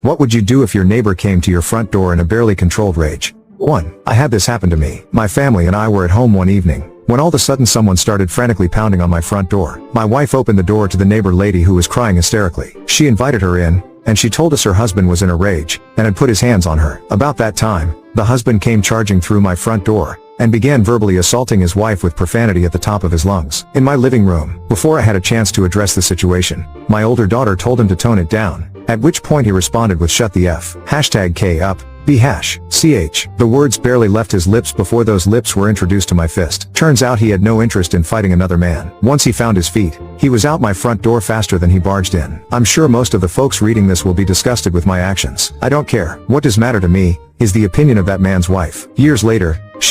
What would you do if your neighbor came to your front door in a barely controlled rage? 1. I had this happen to me. My family and I were at home one evening, when all of a sudden someone started frantically pounding on my front door. My wife opened the door to the neighbor lady who was crying hysterically. She invited her in, and she told us her husband was in a rage, and had put his hands on her. About that time, the husband came charging through my front door, and began verbally assaulting his wife with profanity at the top of his lungs. In my living room, before I had a chance to address the situation, my older daughter told him to tone it down, at which point he responded with "Shut the F. #K up. #CH. The words barely left his lips before those lips were introduced to my fist. Turns out he had no interest in fighting another man. Once he found his feet, he was out my front door faster than he barged in. I'm sure most of the folks reading this will be disgusted with my actions. I don't care. What does matter to me is the opinion of that man's wife. Years later, she